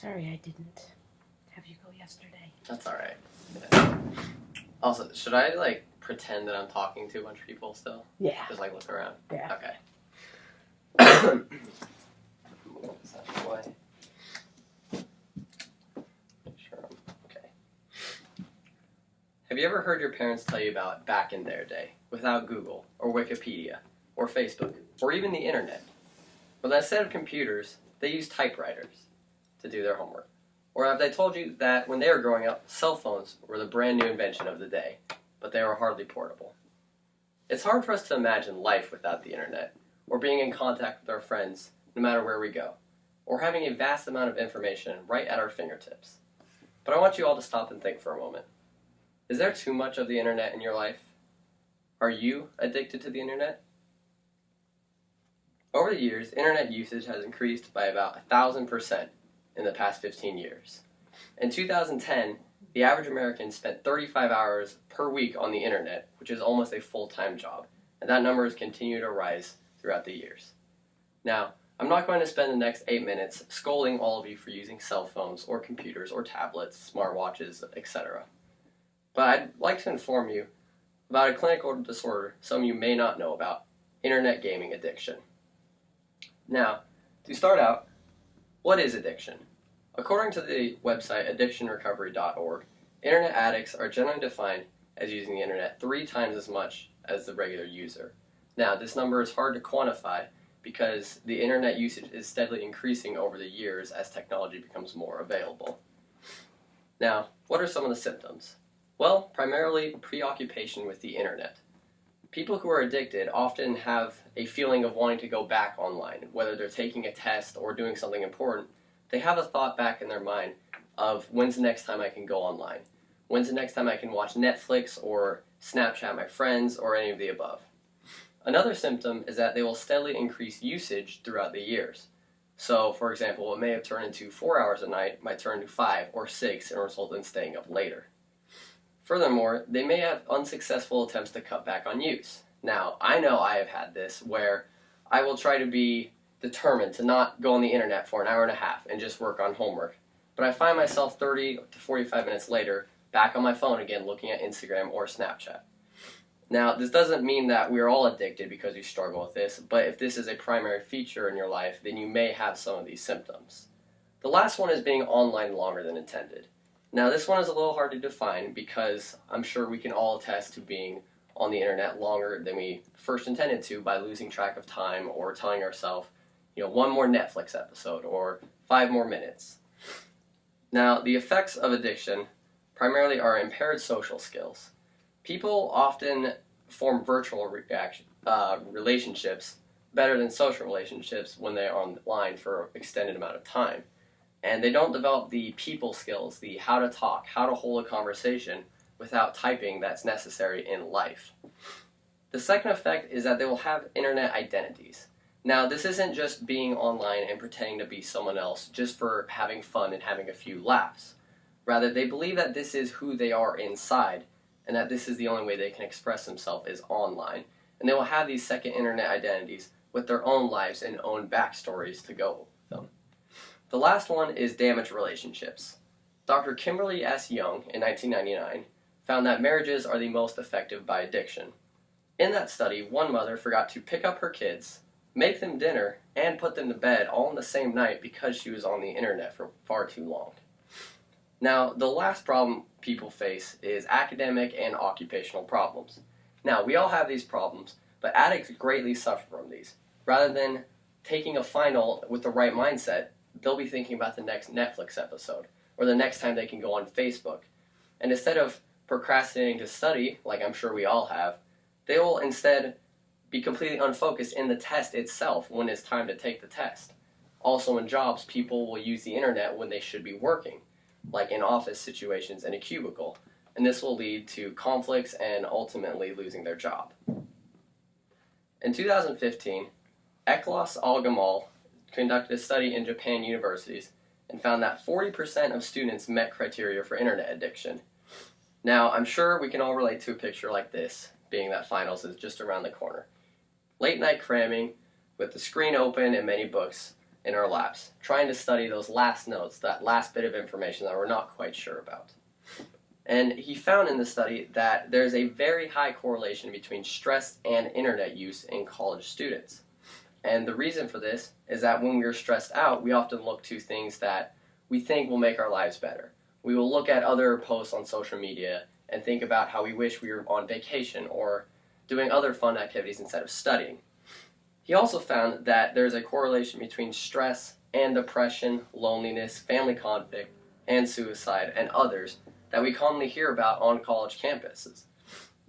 Sorry I didn't have you go yesterday. That's alright. Yeah. Also, should I, like, pretend that I'm talking to a bunch of people still? Yeah. Just, like, look around? Yeah. Okay. Move this out of the way. Make sure I'm okay. Have you ever heard your parents tell you about back in their day, without Google, or Wikipedia, or Facebook, or even the internet? Well, instead of computers, they used typewriters to do their homework. Or have they told you that when they were growing up, cell phones were the brand new invention of the day, but they were hardly portable? It's hard for us to imagine life without the internet, or being in contact with our friends no matter where we go, or having a vast amount of information right at our fingertips. But I want you all to stop and think for a moment. Is there too much of the internet in your life? Are you addicted to the internet? Over the years, internet usage has increased by about 1,000% in the past 15 years. In 2010, the average American spent 35 hours per week on the internet, which is almost a full-time job, and that number has continued to rise throughout the years. Now, I'm not going to spend the next 8 minutes scolding all of you for using cell phones or computers or tablets, smartwatches, etc. But I'd like to inform you about a clinical disorder some of you may not know about: internet gaming addiction. Now, to start out, what is addiction? According to the website addictionrecovery.org, internet addicts are generally defined as using the internet 3 times as much as the regular user. Now, this number is hard to quantify because the internet usage is steadily increasing over the years as technology becomes more available. Now, what are some of the symptoms? Well, primarily preoccupation with the internet. People who are addicted often have a feeling of wanting to go back online. Whether they're taking a test or doing something important, they have a thought back in their mind of when's the next time I can go online? When's the next time I can watch Netflix or Snapchat my friends or any of the above? Another symptom is that they will steadily increase usage throughout the years. So, for example, what may have turned into 4 hours a night might turn to 5 or 6 and result in staying up later. Furthermore, they may have unsuccessful attempts to cut back on use. Now, I know I have had this where I will try to be determined to not go on the internet for an hour and a half and just work on homework. But I find myself 30 to 45 minutes later back on my phone again looking at Instagram or Snapchat. Now, this doesn't mean that we're all addicted because you struggle with this, but if this is a primary feature in your life, then you may have some of these symptoms. The last one is being online longer than intended. Now, this one is a little hard to define because I'm sure we can all attest to being on the internet longer than we first intended to by losing track of time or telling ourselves, one more Netflix episode or 5 more minutes. Now, the effects of addiction primarily are impaired social skills. People often form virtual relationships better than social relationships when they are online for an extended amount of time. And they don't develop the people skills, the how to talk, how to hold a conversation without typing that's necessary in life. The second effect is that they will have internet identities. Now, this isn't just being online and pretending to be someone else just for having fun and having a few laughs. Rather, they believe that this is who they are inside and that this is the only way they can express themselves is online. And they will have these second internet identities with their own lives and own backstories to go with them. The last one is damaged relationships. Dr. Kimberly S. Young, in 1999, found that marriages are the most affected by addiction. In that study, one mother forgot to pick up her kids, make them dinner, and put them to bed all in the same night because she was on the internet for far too long. Now, the last problem people face is academic and occupational problems. Now, we all have these problems, but addicts greatly suffer from these. Rather than taking a final with the right mindset, they'll be thinking about the next Netflix episode, or the next time they can go on Facebook. And instead of procrastinating to study, like I'm sure we all have, they will instead be completely unfocused in the test itself when it's time to take the test. Also in jobs, people will use the internet when they should be working, like in office situations in a cubicle, and this will lead to conflicts and ultimately losing their job. In 2015, Eklos Algamal conducted a study in Japan universities and found that 40% of students met criteria for internet addiction. Now, I'm sure we can all relate to a picture like this, being that finals is just around the corner. Late night cramming, with the screen open and many books, in our laps, trying to study those last notes, that last bit of information that we're not quite sure about. And he found in the study that there's a very high correlation between stress and internet use in college students. And the reason for this is that when we are stressed out, we often look to things that we think will make our lives better. We will look at other posts on social media and think about how we wish we were on vacation or doing other fun activities instead of studying. He also found that there's a correlation between stress and depression, loneliness, family conflict, and suicide, and others that we commonly hear about on college campuses.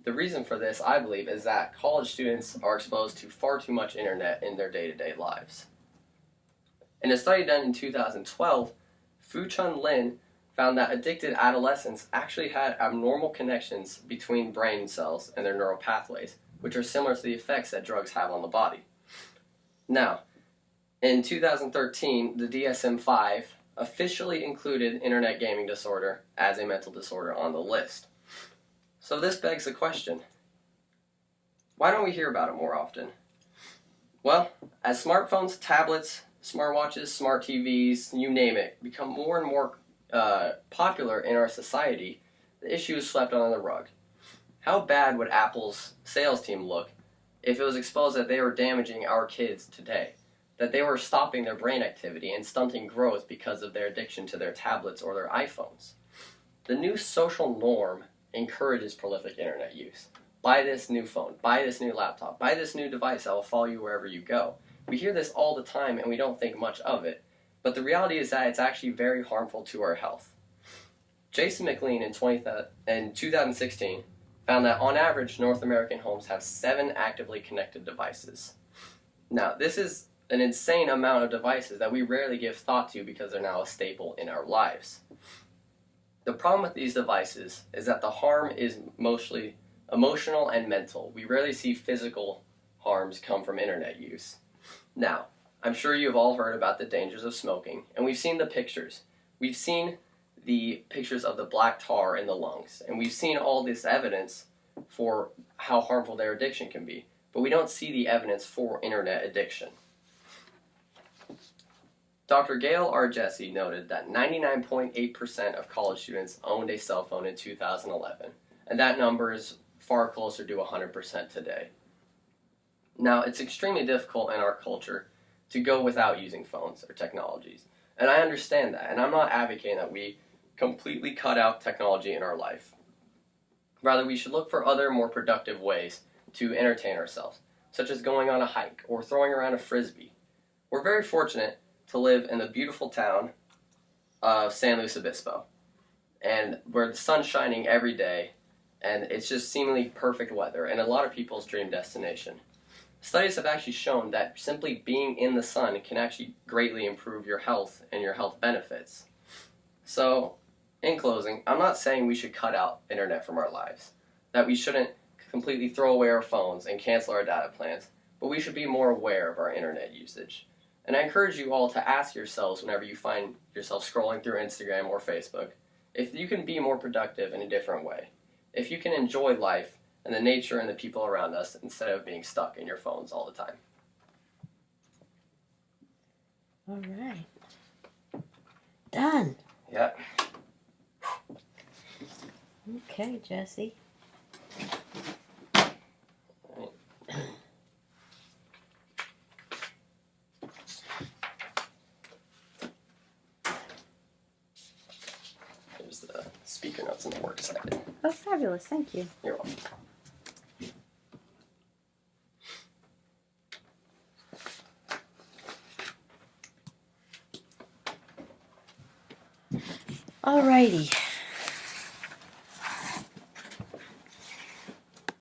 The reason for this, I believe, is that college students are exposed to far too much internet in their day-to-day lives. In a study done in 2012, Fu-Chun Lin found that addicted adolescents actually had abnormal connections between brain cells and their neural pathways, which are similar to the effects that drugs have on the body. Now, in 2013, the DSM-5 officially included internet gaming disorder as a mental disorder on the list. So this begs the question, why don't we hear about it more often? Well, as smartphones, tablets, smartwatches, smart TVs, you name it, become more and more popular in our society, the issue is swept under the rug. How bad would Apple's sales team look if it was exposed that they were damaging our kids today, that they were stopping their brain activity and stunting growth because of their addiction to their tablets or their iPhones? The new social norm encourages prolific internet use. Buy this new phone, buy this new laptop, buy this new device that will follow you wherever you go. We hear this all the time and we don't think much of it, but the reality is that it's actually very harmful to our health. Jason McLean in 2016 found that on average, North American homes have 7 actively connected devices. Now, this is an insane amount of devices that we rarely give thought to because they're now a staple in our lives. The problem with these devices is that the harm is mostly emotional and mental. We rarely see physical harms come from internet use. Now, I'm sure you've all heard about the dangers of smoking, and we've seen the pictures. We've seen the pictures of the black tar in the lungs, and we've seen all this evidence for how harmful their addiction can be, but we don't see the evidence for internet addiction. Dr. Gail R. Jesse noted that 99.8% of college students owned a cell phone in 2011, and that number is far closer to 100% today. Now, it's extremely difficult in our culture to go without using phones or technologies, and I understand that, and I'm not advocating that we completely cut out technology in our life. Rather, we should look for other more productive ways to entertain ourselves, such as going on a hike or throwing around a frisbee. We're very fortunate to live in the beautiful town of San Luis Obispo, and where the sun's shining every day, and it's just seemingly perfect weather, and a lot of people's dream destination. Studies have actually shown that simply being in the sun can actually greatly improve your health and your health benefits. So, in closing, I'm not saying we should cut out internet from our lives, that we shouldn't completely throw away our phones and cancel our data plans, but we should be more aware of our internet usage. And I encourage you all to ask yourselves whenever you find yourself scrolling through Instagram or Facebook, if you can be more productive in a different way, if you can enjoy life and the nature and the people around us instead of being stuck in your phones all the time. All right. Done. Yeah. Okay, Jesse. There's the speaker notes and the works cited. Oh, fabulous. Thank you. You're welcome. Alrighty.